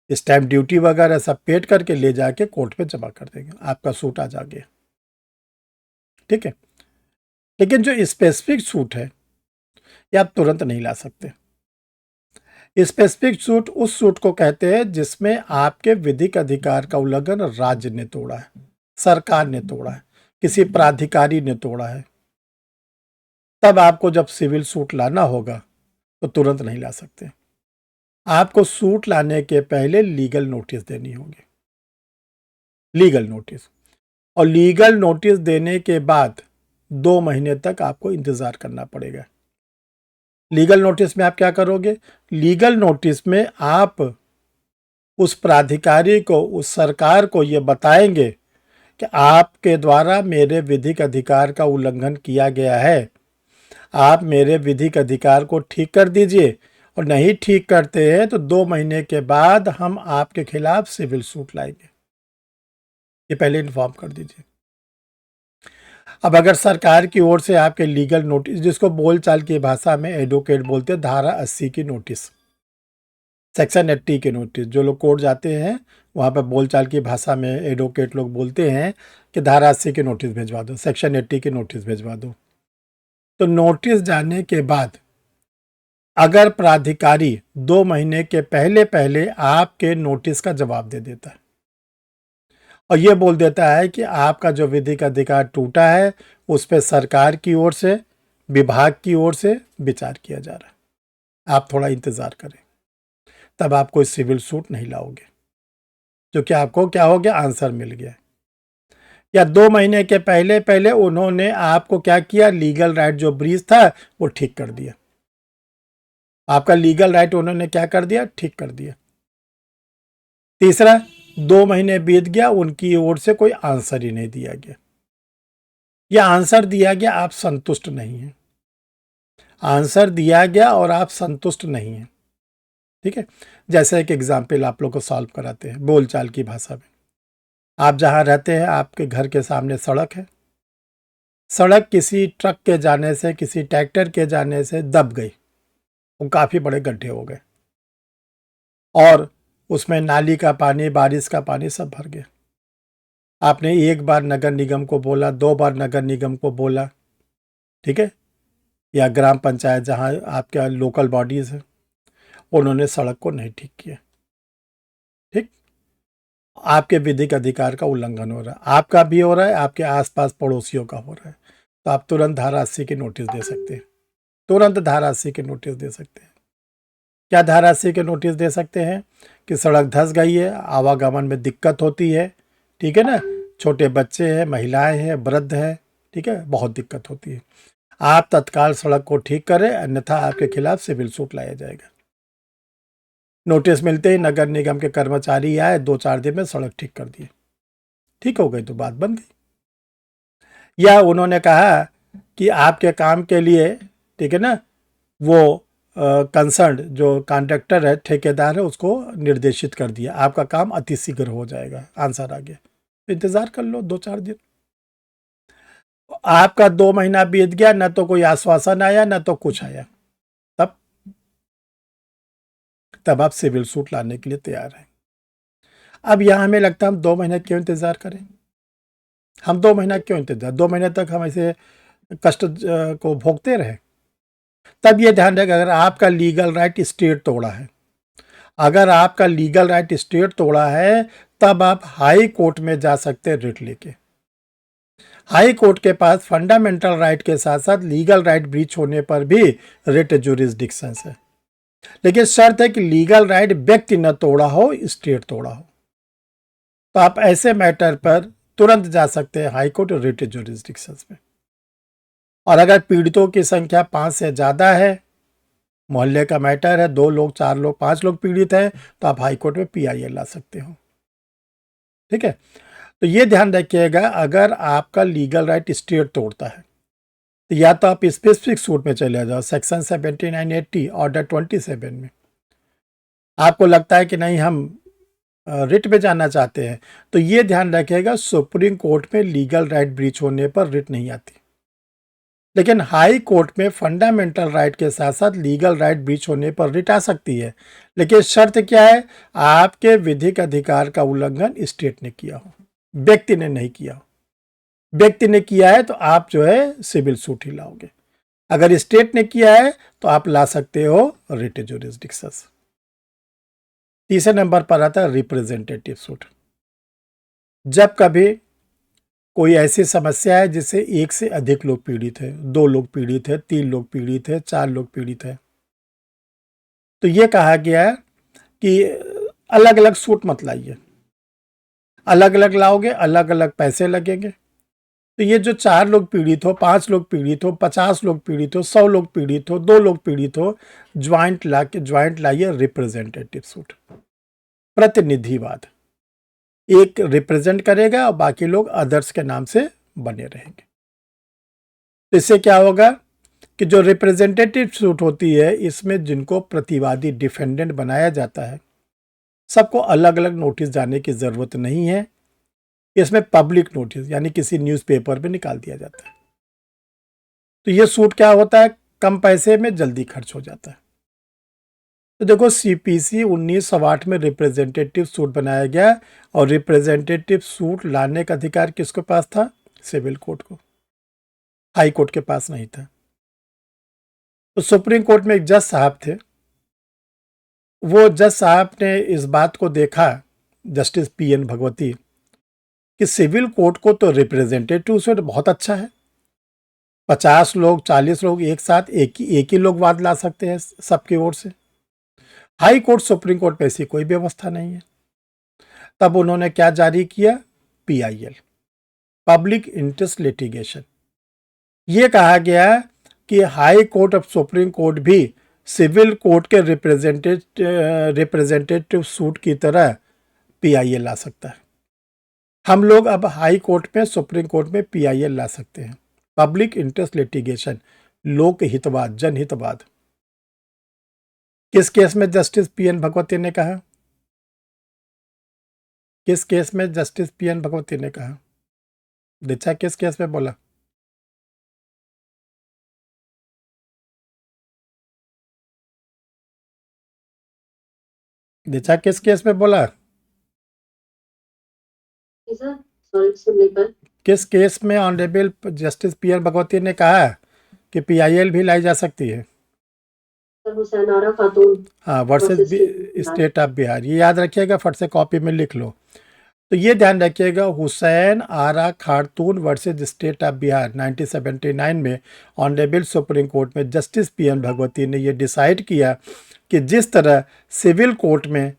स्टैम्प ड्यूटी वगैरह सब पेड करके ले जाके कोर्ट में जमा कर देंगे, आपका सूट आ जाएगा। ठीक है, लेकिन जो स्पेसिफिक सूट है ये आप तुरंत नहीं ला सकते। स्पेसिफिक सूट उस सूट को कहते हैं जिसमें आपके विधिक अधिकार का उल्लंघन राज्य ने तोड़ा है, सरकार ने तोड़ा है, किसी प्राधिकारी ने तोड़ा है। तब आपको जब सिविल सूट लाना होगा तो तुरंत नहीं ला सकते। आपको सूट लाने के पहले लीगल नोटिस देनी होगी, लीगल नोटिस, और लीगल नोटिस देने के बाद 2 महीने तक आपको इंतजार करना पड़ेगा। लीगल नोटिस में आप क्या करोगे, लीगल नोटिस में आप उस प्राधिकारी को, उस सरकार को ये बताएंगे कि आपके द्वारा मेरे विधिक अधिकार का उल्लंघन किया गया है, आप मेरे विधिक अधिकार को ठीक कर दीजिए, और नहीं ठीक करते हैं तो 2 महीने के बाद हम आपके खिलाफ सिविल सूट लाएंगे। ये पहले इन्फॉर्म कर दीजिए। अब अगर सरकार की ओर से आपके लीगल नोटिस, जिसको बोलचाल की भाषा में एडवोकेट बोलते हैं, धारा 80 की नोटिस, सेक्शन 80 के नोटिस, जो लोग कोर्ट जाते हैं वहाँ पर बोलचाल की भाषा में एडवोकेट लोग बोलते हैं कि धारा 80 की नोटिस भिजवा दो, सेक्शन 80 की नोटिस भिजवा दो। तो नोटिस जाने के बाद अगर प्राधिकारी 2 महीने के पहले पहले आपके नोटिस का जवाब दे देता है और ये बोल देता है कि आपका जो विधिक अधिकार टूटा है उस पर सरकार की ओर से, विभाग की ओर से विचार किया जा रहा है, आप थोड़ा इंतज़ार करें, तब आप कोई सिविल सूट नहीं लाओगे, क्योंकि आपको क्या हो गया, आंसर मिल गया। या 2 महीने के पहले पहले उन्होंने आपको क्या किया, लीगल राइट जो ब्रीच था वो ठीक कर दिया, आपका लीगल राइट उन्होंने क्या कर दिया, ठीक कर दिया। तीसरा, 2 महीने बीत गया, उनकी ओर से कोई आंसर ही नहीं दिया गया, या आंसर दिया गया आप संतुष्ट नहीं हैं, आंसर दिया गया और आप संतुष्ट नहीं हैं। ठीक है, जैसे एक एग्जाम्पल आप लोग को सॉल्व कराते हैं बोलचाल की भाषा में। आप जहाँ रहते हैं आपके घर के सामने सड़क है, सड़क किसी ट्रक के जाने से, किसी ट्रैक्टर के जाने से दब गई, वो काफ़ी बड़े गड्ढे हो गए और उसमें नाली का पानी, बारिश का पानी सब भर गया। आपने 1 बार नगर निगम को बोला, 2 बार नगर निगम को बोला, ठीक है, या ग्राम पंचायत जहाँ आपके लोकल बॉडीज़ है, उन्होंने सड़क को नहीं ठीक किया। ठीक, आपके विधिक अधिकार का उल्लंघन हो रहा है, आपका भी हो रहा है, आपके आसपास पड़ोसियों का हो रहा है, तो आप तुरंत धारा 80 की नोटिस दे सकते हैं, तुरंत धारा 80 की नोटिस दे सकते हैं। क्या धारा 80 के नोटिस दे सकते हैं कि सड़क धंस गई है, आवागमन में दिक्कत होती है, ठीक है ना, छोटे बच्चे हैं, महिलाएं हैं, वृद्ध हैं, ठीक है, बहुत दिक्कत होती है, आप तत्काल सड़क को ठीक करें, अन्यथा आपके खिलाफ सिविल सूट लाया जाएगा। नोटिस मिलते ही नगर निगम के कर्मचारी आए, 2-4 दिन में सड़क ठीक कर दिए। ठीक हो गई तो बात बन गई। या उन्होंने कहा कि आपके काम के लिए, ठीक है ना, वो कंसर्न जो कॉन्ट्रैक्टर है, ठेकेदार है, उसको निर्देशित कर दिया आपका काम अति शीघ्र हो जाएगा, आंसर आ गया। इंतजार कर लो 2-4 दिन। आपका 2 महीना बीत गया, ना तो कोई आश्वासन आया ना तो कुछ आया, तब आप सिविल सूट लाने के लिए तैयार हैं। अब यहां हमें लगता है हम 2 महीने क्यों इंतजार करें, हम 2 महीना क्यों इंतजार, 2 महीने तक हम ऐसे कष्ट को भोगते रहे। तब ये ध्यान रखें, अगर आपका लीगल राइट स्टेट तोड़ा है, अगर आपका लीगल राइट स्टेट तोड़ा है, तब आप हाई कोर्ट में जा सकते हैं रिट लेके। हाई कोर्ट के पास फंडामेंटल राइट के साथ साथ लीगल राइट ब्रीच होने पर भी रिट जुरिस्डिक्शन है, लेकिन शर्त है कि लीगल राइट व्यक्ति न तोड़ा हो, स्टेट तोड़ा हो। तो आप ऐसे मैटर पर तुरंत जा सकते हैं हाई कोर्ट रिट जुरिस्डिक्शन में। और अगर पीड़ितों की संख्या 5 से ज्यादा है, मोहल्ले का मैटर है, 2 लोग, 4 लोग, 5 लोग पीड़ित हैं, तो आप हाई कोर्ट में PIL ला सकते हो। ठीक है, तो ये ध्यान रखिएगा, अगर आपका लीगल राइट स्टेट तोड़ता है तो या तो आप स्पेसिफिक सूट में चले जाओ, सेक्शन 7980 ऑर्डर 27 में। आपको लगता है कि नहीं हम रिट में जाना चाहते हैं, तो ये ध्यान रखिएगा, सुप्रीम कोर्ट में लीगल राइट ब्रीच होने पर रिट नहीं आती, लेकिन हाई कोर्ट में फंडामेंटल राइट के साथ साथ लीगल राइट ब्रीच होने पर रिट आ सकती है। लेकिन शर्त क्या है, आपके विधिक अधिकार का उल्लंघन स्टेट ने किया हो, व्यक्ति ने नहीं किया हो। व्यक्ति ने किया है तो आप जो है सिविल सूट ही लाओगे, अगर स्टेट ने किया है तो आप ला सकते हो रिट जुरिस्डिक्शन। तीसरे नंबर पर आता है रिप्रेजेंटेटिव सूट। जब कभी कोई ऐसी समस्या है जिससे एक से अधिक लोग पीड़ित है, 2 लोग पीड़ित है, 3 लोग पीड़ित है, 4 लोग पीड़ित है, तो ये कहा गया है कि अलग अलग सूट मत लाइए, अलग अलग लाओगे अलग अलग पैसे लगेंगे। तो ये जो 4 लोग पीड़ित हो, 5 लोग पीड़ित हो, 50 लोग पीड़ित हो, 100 लोग पीड़ित हो, 2 लोग पीड़ित हो, ज्वाइंट लाइए रिप्रेजेंटेटिव सूट, प्रतिनिधिवाद। एक रिप्रेजेंट करेगा और बाकी लोग अदर्स के नाम से बने रहेंगे। तो इससे क्या होगा कि जो रिप्रेजेंटेटिव सूट होती है, इसमें जिनको प्रतिवादी डिफेंडेंट बनाया जाता है, सबको अलग अलग नोटिस जाने की जरूरत नहीं है। इसमें पब्लिक नोटिस यानी किसी न्यूज़पेपर में निकाल दिया जाता है। तो ये सूट क्या होता है, कम पैसे में जल्दी खर्च हो जाता है। तो देखो, CPC 1908 में रिप्रेजेंटेटिव सूट बनाया गया, और रिप्रेजेंटेटिव सूट लाने का अधिकार किसके पास था, सिविल कोर्ट को, हाई कोर्ट के पास नहीं था। तो सुप्रीम कोर्ट में एक जज साहब थे, वो जज साहब ने इस बात को देखा, जस्टिस PN भगवती, कि सिविल कोर्ट को तो रिप्रेजेंटेटिव सूट बहुत अच्छा है, 50 लोग 40 लोग एक साथ एक ही लोग वाद ला सकते हैं सबकी ओर से। हाई कोर्ट सुप्रीम कोर्ट में ऐसी कोई व्यवस्था नहीं है। तब उन्होंने क्या जारी किया, PIL, पब्लिक इंटरेस्ट लिटिगेशन। ये कहा गया कि high court of supreme court भी सिविल कोर्ट के रिप्रेजेंटेटिव सूट की तरह PIL ला सकता है। हम लोग अब हाई कोर्ट में, सुप्रीम कोर्ट में PIL ला सकते हैं, पब्लिक इंटरेस्ट लिटिगेशन, लोक हितवाद, जनहितवाद। किस केस में जस्टिस PN भगवती ने कहा, किस केस में जस्टिस PN भगवती ने कहा, दिशा किस केस में बोला, दिशा किस केस में बोला, किस केस में ऑनरेबल जस्टिस PN भगवती ने कहा कि PIL भी लाई जा सकती है, हाँ, वर्सेस स्टेट ऑफ बिहार। ये याद रखिएगा, फट से कॉपी में लिख लो। तो ये ध्यान रखिएगा, हुसैन आरा खातून वर्सेस स्टेट ऑफ बिहार 1979 में ऑनरेबल सुप्रीम कोर्ट में जस्टिस PN भगवती ने ये डिसाइड किया कि जिस तरह सिविल कोर्ट में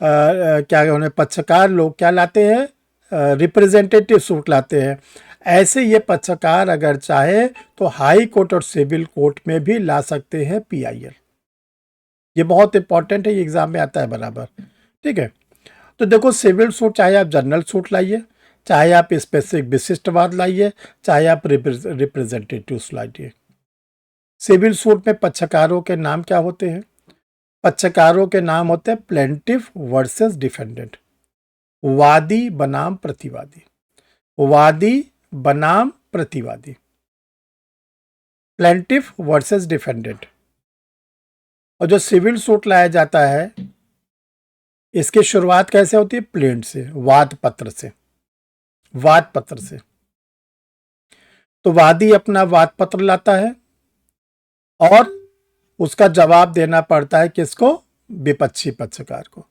क्या उन्हें पक्षकार लोग क्या लाते हैं, रिप्रेजेंटेटिव सूट लाते हैं, ऐसे ये पक्षकार अगर चाहे तो हाई कोर्ट और सिविल कोर्ट में भी ला सकते हैं PIL। ये बहुत इंपॉर्टेंट है, ये एग्जाम में आता है बराबर। ठीक है, तो देखो, सिविल सूट चाहे आप जनरल सूट लाइए, चाहे आप स्पेसिफिक विशिष्टवाद लाइए, चाहे आप रिप्रेजेंटेटिव लाइए। सिविल सूट में पक्षकारों के नाम क्या होते हैं? पक्षकारों के नाम होते हैं प्लेंटिफ वर्सेस डिफेंडेंट, वादी बनाम प्रतिवादी, वादी बनाम प्रतिवादी, प्लेंटिफ वर्सेस डिफेंडेंट। और जो सिविल सूट लाया जाता है, इसकी शुरुआत कैसे होती है? प्लेंट से, वाद पत्र से, वाद पत्र से। तो वादी अपना वाद पत्र लाता है और उसका जवाब देना पड़ता है किसको? विपक्षी पक्षकार को।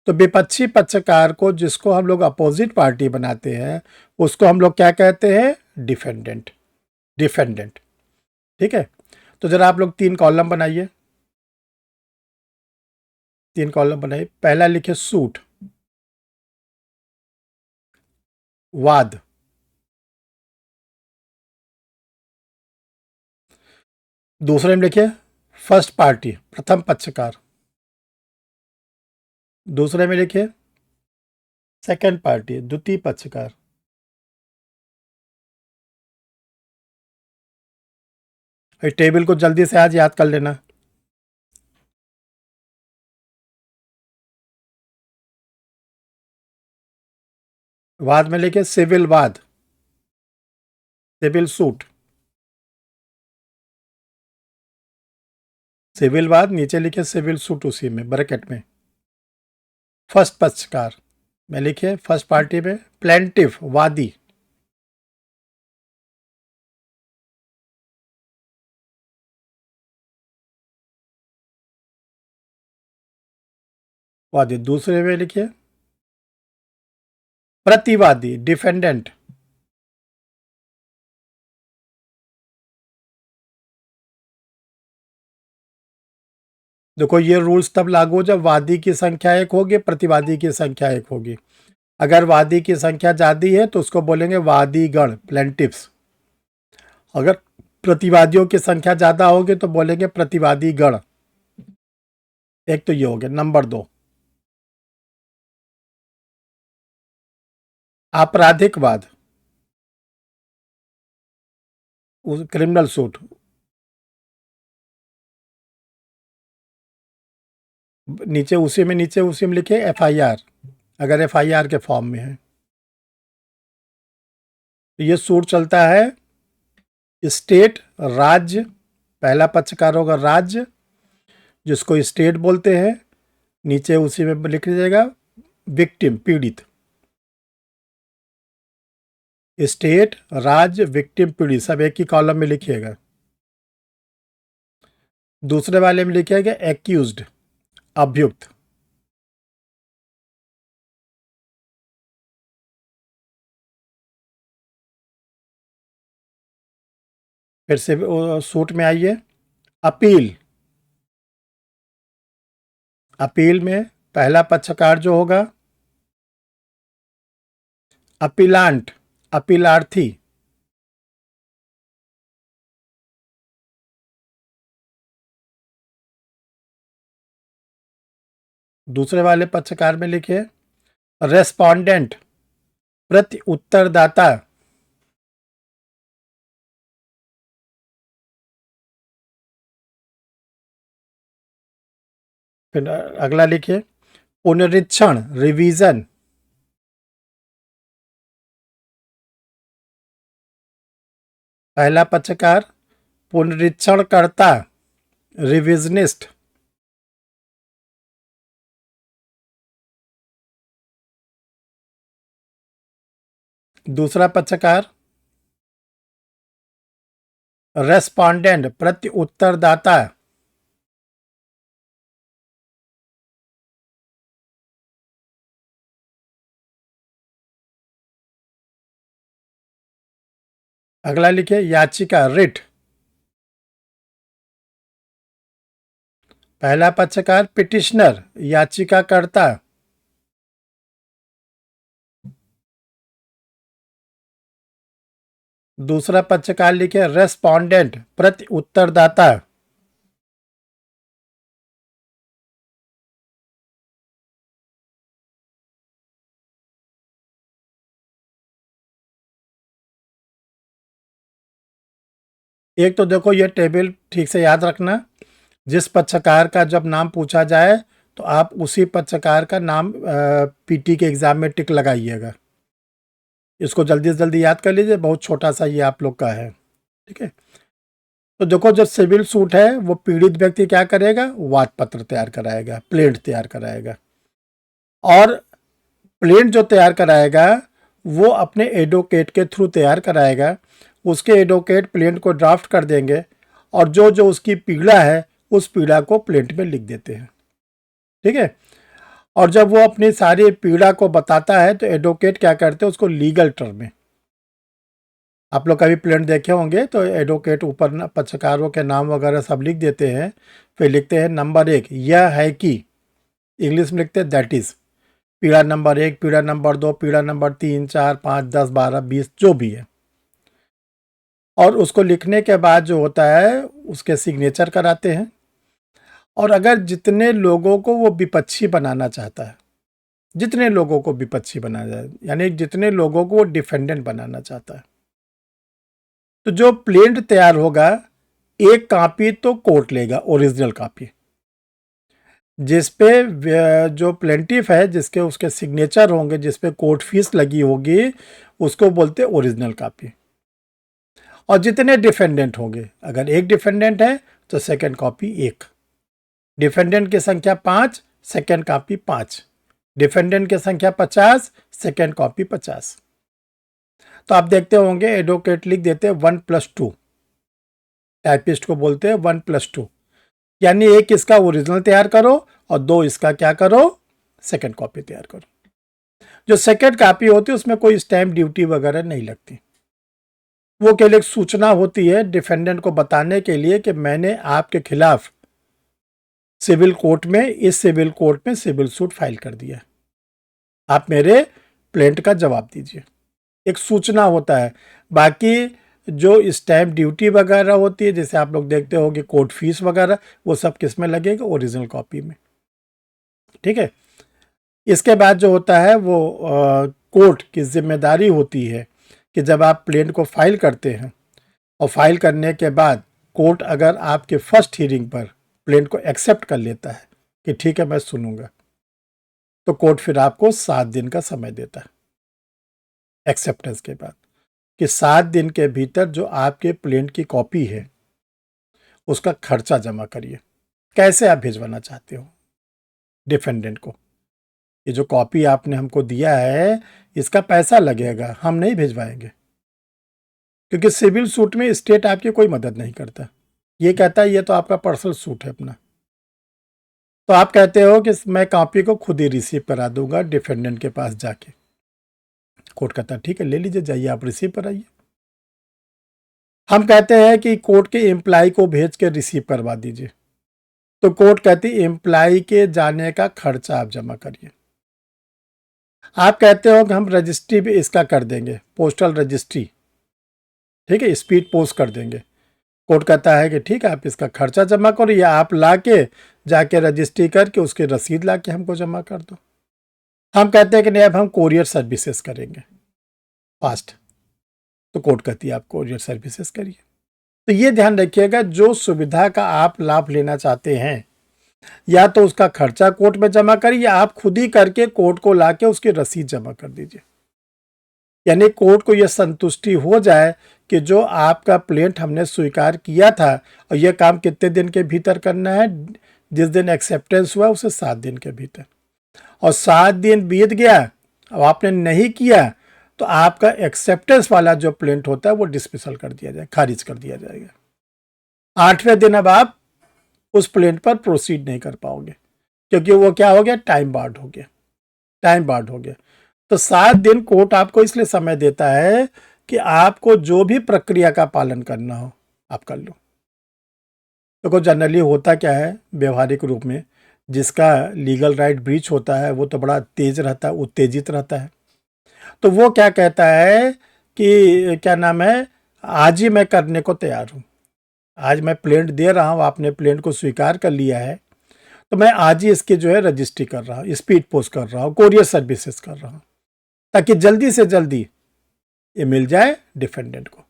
तो विपक्षी पक्षकार को, जिसको हम लोग अपोजिट पार्टी बनाते हैं, उसको हम लोग क्या कहते हैं? Defendant, defendant. ठीक है, तो जरा आप लोग 3 कॉलम बनाइए, 3 कॉलम बनाइए। पहला लिखे सूट, वाद। दूसरे में लिखिए फर्स्ट पार्टी, प्रथम पक्षकार। दूसरे में लिखिए सेकंड पार्टी, द्वितीय पक्षकार। इस टेबल को जल्दी से आज याद कर लेना। वाद में लिखिए सिविल वाद, सिविल सूट, सिविल वाद, नीचे लिखिए सिविल सूट उसी में ब्रैकेट में। फर्स्ट पक्षकार में लिखिए फर्स्ट पार्टी में प्लेंटिफ, वादी। वादी दूसरे में लिखिए प्रतिवादी, डिफेंडेंट। देखो ये रूल्स तब लागू जब वादी की संख्या 1 होगी, प्रतिवादी की संख्या 1 होगी। अगर वादी की संख्या ज्यादा है तो उसको बोलेंगे वादीगण, प्लेंटिफ्स। अगर प्रतिवादियों की संख्या ज्यादा होगी तो बोलेंगे प्रतिवादी गण। एक तो ये हो गया। नंबर 2, आपराधिकवाद, क्रिमिनल सूट। नीचे उसी में लिखे एफआईआर, अगर एफआईआर के फॉर्म में है। तो ये सूट चलता है स्टेट, राज्य, पहला पक्षकार होगा राज्य, जिसको स्टेट बोलते हैं। नीचे उसी में लिख लीजिएगा विक्टिम, पीड़ित। स्टेट, राज्य, विक्टिम, पीड़ित, सब एक ही कॉलम में लिखिएगा। दूसरे वाले में लिखिएगा एक्यूज्ड, अभियुक्त। फिर से सूट में आइए, अपील। अपील में पहला पक्षकार जो होगा अपीलांट, अपीलार्थी। दूसरे वाले पक्षकार में लिखिए रेस्पोंडेंट, प्रति उत्तरदाता। फिर अगला लिखिए पुनरीक्षण, रिवीजन। पहला पक्षकार पुनरीक्षणकर्ता, रिविजनिस्ट। दूसरा पक्षकार रेस्पोंडेंट, प्रति उत्तरदाता। अगला लिखिए याचिका, रिट। पहला पक्षकार पिटिशनर, याचिकाकर्ता। दूसरा पक्षकार लिखिए रेस्पोंडेंट, प्रति उत्तरदाता। एक तो देखो ये टेबल ठीक से याद रखना, जिस पक्षकार का जब नाम पूछा जाए तो आप उसी पक्षकार का नाम पीटी के एग्ज़ाम में टिक लगाइएगा। इसको जल्दी से जल्दी याद कर लीजिए, बहुत छोटा सा ये आप लोग का है, ठीक है। तो देखो जो सिविल सूट है वो पीड़ित व्यक्ति क्या करेगा, वाद पत्र तैयार कराएगा, प्लेंट तैयार कराएगा, और प्लेंट जो तैयार कराएगा वो अपने एडवोकेट के थ्रू तैयार कराएगा। उसके एडवोकेट प्लेंट को ड्राफ्ट कर देंगे और जो जो उसकी पीड़ा है उस पीड़ा को प्लेंट में लिख देते हैं, ठीक है। और जब वो अपनी सारी पीड़ा को बताता है तो एडवोकेट क्या करते हैं, उसको लीगल टर्म में, आप लोग कभी प्लेंट देखे होंगे तो एडवोकेट ऊपर पक्षकारों के नाम वगैरह सब लिख देते हैं, फिर लिखते हैं नंबर 1 यह है कि, इंग्लिश में लिखते हैं दैट इज, पीड़ा नंबर 1, पीड़ा नंबर 2, पीड़ा नंबर 3, 4, 5, 10, 12, 20 जो भी है। और उसको लिखने के बाद जो होता है उसके सिग्नेचर कराते हैं। और अगर जितने लोगों को वो विपक्षी बनाना चाहता है, जितने लोगों को विपक्षी बनाना जाए, यानी जितने लोगों को वो डिफेंडेंट बनाना चाहता है, तो जो प्लेंट तैयार होगा एक कॉपी तो कोर्ट लेगा, ओरिजिनल कॉपी, जिसपे जो प्लेंटिफ है जिसके उसके सिग्नेचर होंगे, जिसपे कोर्ट फीस लगी होगी, उसको बोलते हैं ओरिजिनल कॉपी। और जितने डिफेंडेंट होंगे, अगर एक डिफेंडेंट है तो सेकंड कॉपी 1, डिफेंडेंट की संख्या 5, सेकंड कॉपी 5, डिफेंडेंट की संख्या 50, सेकंड कॉपी 50। तो आप देखते होंगे एडवोकेट लिख देते हैं 1+2, टाइपिस्ट को बोलते हैं 1+2, यानी एक इसका ओरिजिनल तैयार करो और 2 इसका क्या करो, सेकंड कॉपी तैयार करो। जो सेकंड कॉपी होती है उसमें कोई स्टैम्प ड्यूटी वगैरह नहीं लगती, वो केवल एक सूचना होती है डिफेंडेंट को बताने के लिए कि मैंने आपके खिलाफ सिविल कोर्ट में, इस सिविल कोर्ट में सिविल सूट फाइल कर दिया, आप मेरे प्लेंट का जवाब दीजिए, एक सूचना होता है। बाकी जो स्टैम्प ड्यूटी वगैरह होती है, जैसे आप लोग देखते होंगे कोर्ट फीस वगैरह, वो सब किस में लगेगा, ओरिजिनल कॉपी में, ठीक है। इसके बाद जो होता है वो कोर्ट की जिम्मेदारी होती है कि जब आप प्लेंट को फाइल करते हैं और फाइल करने के बाद कोर्ट अगर आपके फर्स्ट हियरिंग पर प्लेंट को एक्सेप्ट कर लेता है कि ठीक है मैं सुनूंगा, तो कोर्ट फिर आपको 7 दिन का समय देता है एक्सेप्टेंस के बाद, कि 7 दिन के भीतर जो आपके प्लेंट की कॉपी है उसका खर्चा जमा करिए। कैसे आप भिजवाना चाहते हो डिफेंडेंट को, ये जो कॉपी आपने हमको दिया है इसका पैसा लगेगा, हम नहीं भिजवाएंगे, क्योंकि सिविल सूट में स्टेट आपकी कोई मदद नहीं करता, ये कहता है ये तो आपका पर्सनल सूट है अपना। तो आप कहते हो कि मैं कॉपी को खुद ही रिसीव करा दूंगा डिफेंडेंट के पास जाके, कोर्ट कहता है ठीक है ले लीजिए, जाइए आप रिसीव कराइए। हम कहते हैं कि कोर्ट के एम्प्लाई को भेज के रिसीव करवा दीजिए, तो कोर्ट कहती है एम्प्लाई के जाने का खर्चा आप जमा करिए। आप कहते हो कि हम रजिस्ट्री भी इसका कर देंगे, पोस्टल रजिस्ट्री, ठीक है, स्पीड पोस्ट कर देंगे, कोर्ट कहता है कि ठीक है आप इसका खर्चा जमा करो या आप ला के जाके रजिस्ट्री करके उसकी रसीद ला के हमको जमा कर दो। हम कहते हैं कि नहीं अब हम कोरियर सर्विसेज करेंगे फास्ट, तो कोर्ट कहती है आप कोरियर सर्विसेज करिए। तो ये ध्यान रखिएगा, जो सुविधा का आप लाभ लेना चाहते हैं या तो उसका खर्चा कोर्ट में जमा करिए या आप खुद ही करके कोर्ट को लाके उसकी रसीद जमा कर दीजिए, यानी कोर्ट को यह संतुष्टि हो जाए कि जो आपका प्लेंट हमने स्वीकार किया था और यह काम कितने दिन के भीतर करना है, जिस दिन एक्सेप्टेंस हुआ उसे 7 दिन के भीतर, और 7 दिन बीत गया और आपने नहीं किया तो आपका एक्सेप्टेंस वाला जो प्लेंट होता है वो डिस्मिसल कर दिया जाए, खारिज कर दिया जाएगा। 8वें दिन अब आप उस प्लेंट पर प्रोसीड नहीं कर पाओगे, क्योंकि वो क्या हो गया, टाइम बार्ड हो गया, टाइम बार्ड हो गया। तो 7 दिन कोर्ट आपको इसलिए समय देता है कि आपको जो भी प्रक्रिया का पालन करना हो आप कर लो। देखो जनरली होता क्या है व्यवहारिक रूप में, जिसका लीगल राइट ब्रीच होता है वो तो बड़ा तेज रहता है, उत्तेजित रहता है, तो वो क्या कहता है कि क्या नाम है, आज ही मैं करने को तैयार हूँ, आज मैं प्लेंट दे रहा हूँ, आपने प्लेंट को स्वीकार कर लिया है, तो मैं आज ही इसकी जो है रजिस्ट्री कर रहा हूँ, स्पीड पोस्ट कर रहा हूँ, कोरियर सर्विसेज कर रहा हूँ, ताकि जल्दी से जल्दी ये मिल जाए डिफेंडेंट को।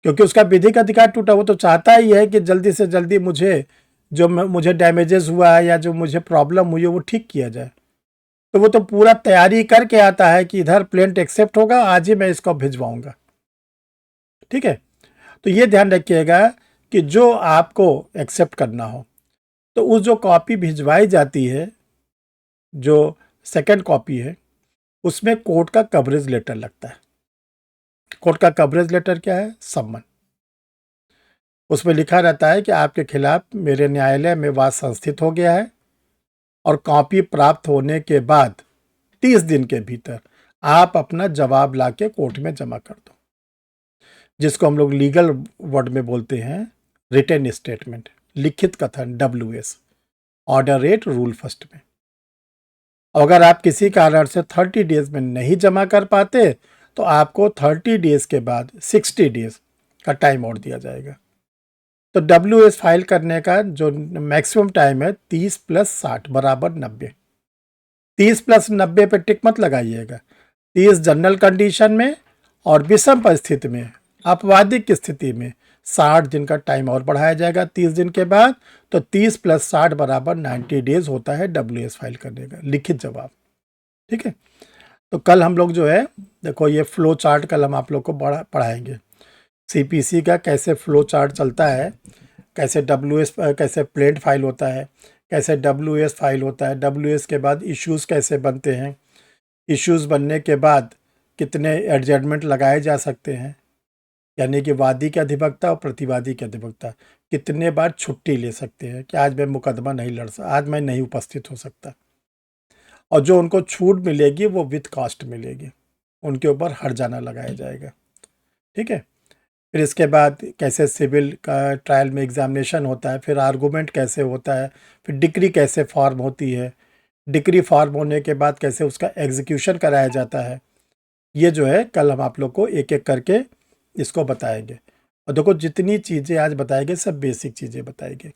क्योंकि उसका विधिक अधिकार टूटा, वो तो चाहता ही है कि जल्दी से जल्दी मुझे डैमेजेस हुआ है या जो मुझे प्रॉब्लम हुई है वो ठीक किया जाए। तो वो तो पूरा तैयारी करके आता है कि इधर प्लेंट एक्सेप्ट होगा, आज ही मैं इसको भिजवाऊंगा। ठीक है, तो ये ध्यान रखिएगा कि जो आपको एक्सेप्ट करना हो तो उस जो कॉपी भिजवाई जाती है, जो सेकंड कॉपी है, उसमें कोर्ट का कवरेज लेटर लगता है। कोर्ट का कवरेज लेटर क्या है? सम्मन। उसमें लिखा रहता है कि आपके खिलाफ मेरे न्यायालय में वाद संस्थित हो गया है और कॉपी प्राप्त होने के बाद 30 दिन के भीतर आप अपना जवाब लाके कोर्ट में जमा कर दो, जिसको हम लोग लीगल वर्ड में बोलते हैं रिटन स्टेटमेंट, लिखित कथन, WS, order rate rule first में। अगर आप किसी कारण से 30 डेज में नहीं जमा कर पाते तो आपको 30 डेज के बाद 60 डेज का टाइम और दिया जाएगा। तो WS फाइल करने का जो मैक्सिमम टाइम है 30 + 60 बराबर 90। 30 + 90 पे टिक मत लगाइएगा। 30 जनरल कंडीशन में और विषम परिस्थिति में, अपवादिक स्थिति में 60 दिन का टाइम और बढ़ाया जाएगा 30 दिन के बाद। तो 30 + 60 बराबर 90 डेज होता है WS फाइल करने का लिखित जवाब। ठीक है, तो कल हम लोग जो है, देखो ये फ्लो चार्ट कल हम आप लोग को पढ़ाएंगे, CPC का कैसे फ्लो चार्ट चलता है, कैसे WS कैसे प्लेंट फाइल होता है, कैसे WS फाइल होता है, WS के बाद इश्यूज़ कैसे बनते हैं, इश्यूज़ बनने के बाद कितने एडजमेंट लगाए जा सकते हैं, यानी कि वादी के अधिवक्ता और प्रतिवादी के अधिवक्ता कितने बार छुट्टी ले सकते हैं कि आज मैं मुकदमा नहीं लड़ सकता, आज मैं नहीं उपस्थित हो सकता, और जो उनको छूट मिलेगी वो विथ कॉस्ट मिलेगी, उनके ऊपर हर्जाना लगाया जाएगा। ठीक है, फिर इसके बाद कैसे सिविल का ट्रायल में एग्जामिनेशन होता है, फिर आर्गूमेंट कैसे होता है, फिर डिक्री कैसे फॉर्म होती है, डिक्री फॉर्म होने के बाद कैसे उसका एग्जीक्यूशन कराया जाता है। ये जो है कल हम आप लोग को एक एक करके इसको बताएंगे। और देखो जितनी चीज़ें आज बताएंगे सब बेसिक चीज़ें बताएंगे,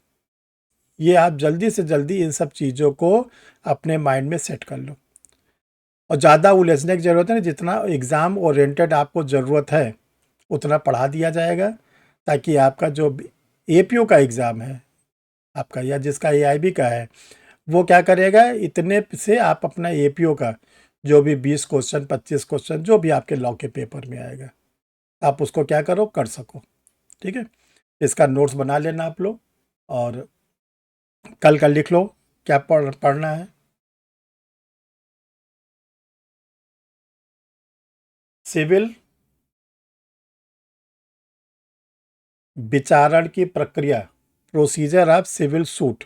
ये आप जल्दी से जल्दी इन सब चीज़ों को अपने माइंड में सेट कर लो, और ज़्यादा उलझने की ज़रूरत है नहीं, जितना एग्ज़ाम ओरिएंटेड आपको ज़रूरत है उतना पढ़ा दिया जाएगा, ताकि आपका जो APO का एग्ज़ाम है आपका, या जिसका AIB का है, वो क्या करेगा, इतने से आप अपना APO का जो भी 20 क्वेश्चन 25 क्वेश्चन जो भी आपके लॉ के पेपर में आएगा, आप उसको क्या करो, कर सको। ठीक है, इसका नोट्स बना लेना आप लोग, और कल का लिख लो क्या पढ़ना है। सिविल विचारण की प्रक्रिया, प्रोसीजर ऑफ सिविल सूट,